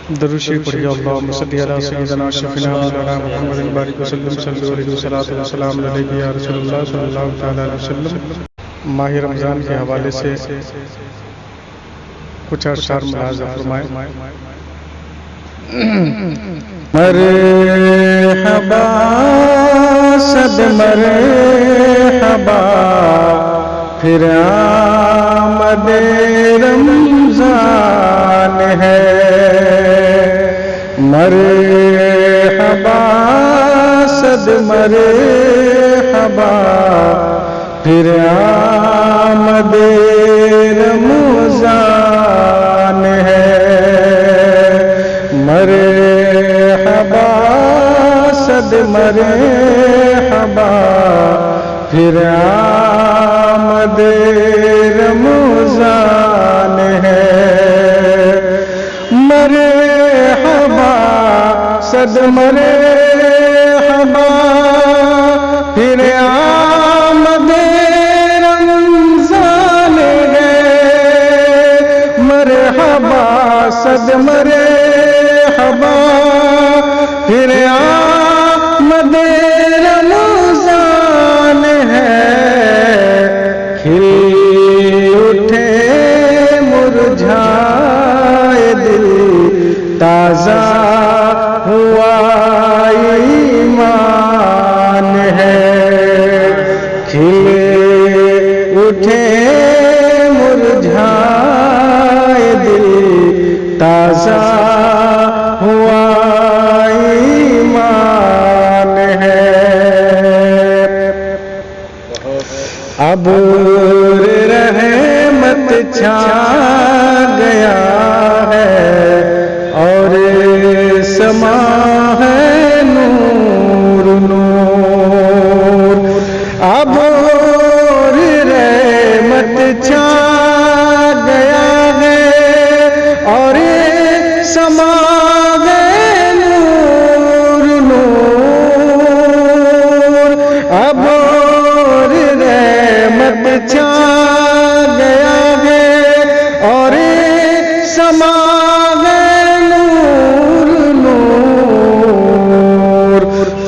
दरूद शरीफ पढ़िए। अल्लाहुम्मा सल्लि अला सय्यिदिना शफीना मौलाना मुहम्मदिन बारिक वसल्लम सल्लल्लाहु अलैहि वसल्लम या रसूलुल्लाह सल्लल्लाहु तआला अलैहि वसल्लम। माह रमज़ान के हवाले से कुछ अशआर मुलाज़ा फरमाएं। मरहबा सद मरहबा फिर आमद रमज़ान है। मरहबा सद मरहबा फिर आमद रमज़ान है। मरहबा सद मरहबा फिर आमद रमज़ान है। मरहबा सद मरहबा फिर आमद रमज़ान है। मरहबा सद मरहबा फिर आमद रमज़ान है। खिल उठे मुरझाए दिल ताज़ा हुआ ईमान है। खिल उठे मुरझाए दिल ताज़ा हुआ ईमान है। अब रहमत छा गया है और समा है नूर नूर। अब रहमत छा गया है और समा है नूर नूर। अब रहमत छा गया है और समा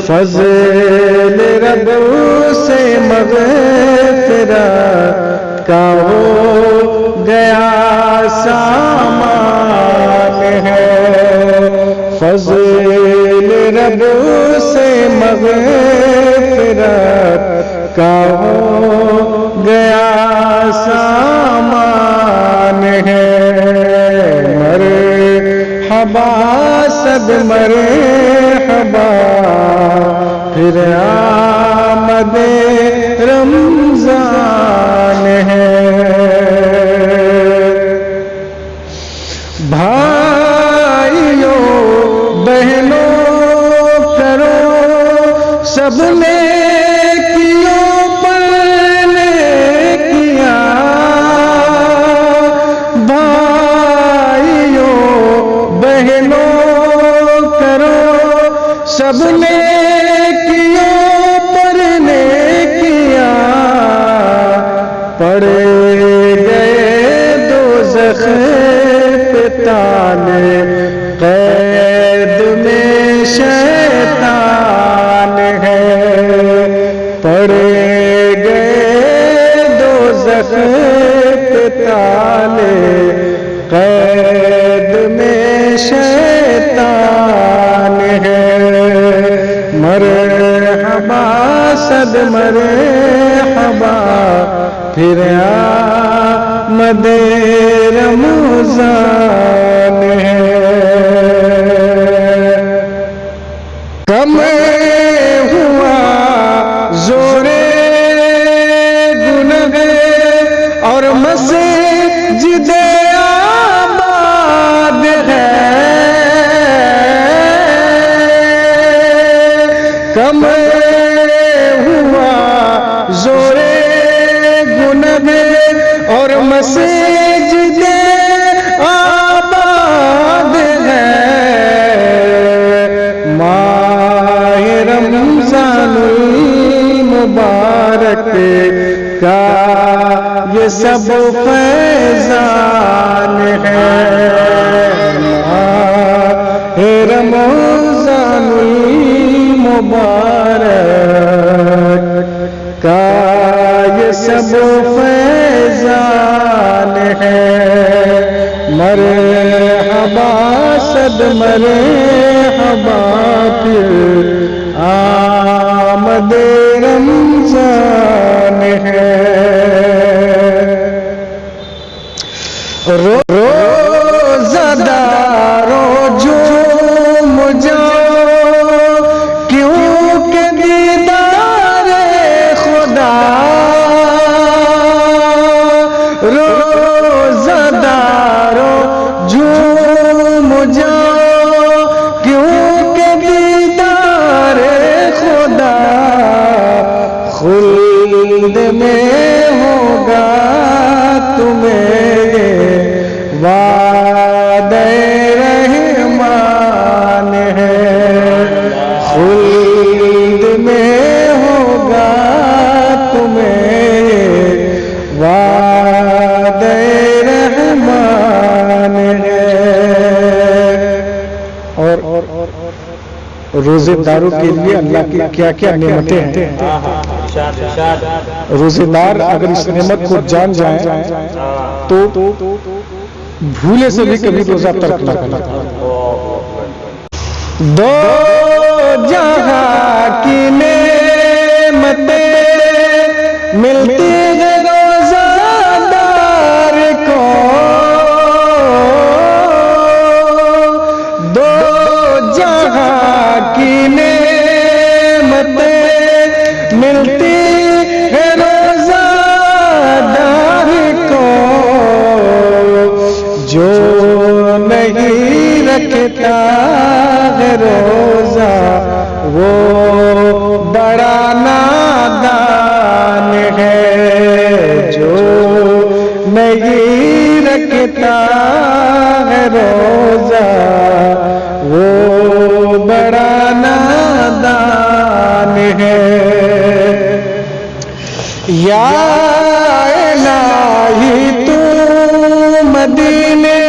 फज़ल रब से मग़फ़िरत का हो गया सामान है। फज़ल रब से मग़फ़िरत का हो गया सामान है। मरहबा सद मरहबा फिर आमद रमज़ान है। भाइयों बहनों करो सबने कियों पर किया। भाइयों बहनों करो सबने पड़े गए दोज़ख पे ताले कैद में शैतान है। पड़े गए दोज़ख पे ताले कैद में शैतान है। मरहबा सद मरहबा फिर आमद रमज़ान है। कम हुआ जोरे गुनह और मस्जिद आबाद है। कम हुआ जोरे और मस्जिद आबाद है। माह रमज़ानुल मुबारक का ये सब फैज़ान है। है रमज़ानुल मुबारक का ये सब फैज़ान है। मरहबा सद मरहबा फिर आमद रमज़ान है। रोज़ादारों झूम जाओ क्योंकि दीदारे खुदा। रोज़ादारों झूम जाओ क्योंकि दीदारे खुदा। खुल्द में होगा तुम्हें वादे रहमान है। खुल्द में होगा तुम्हें वादे रहमान है। और रोजेदारों के लिए अल्लाह की क्या क्या नेमतें हैं। रोजेदार अगर इस नेमत को जान जाए तो भूले से भी कभी रोजा तर्क न करना। दो जहां की नेमतें मिलती है रोजादार को। दो जहां की नेमतें मिलती है रोजादार को। जो नहीं रखता है रोजा वो बड़ा नादान है। जो नहीं रखता है रोजा वो बड़ा नादान है। या इलाही तू मदीने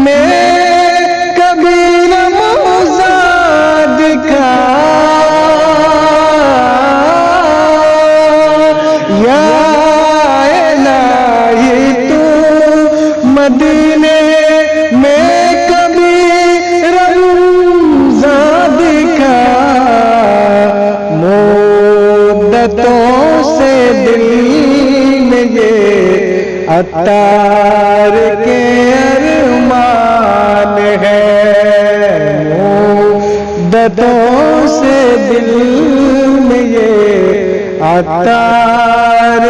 में कभी रमज़ा दिखा। या इलाही तू मदीने में कभी रमज़ा दिखा। मुद्दतों से दिल में ये अत्तार के अरमान है। मुद्दतों से दिल में ये अत्तार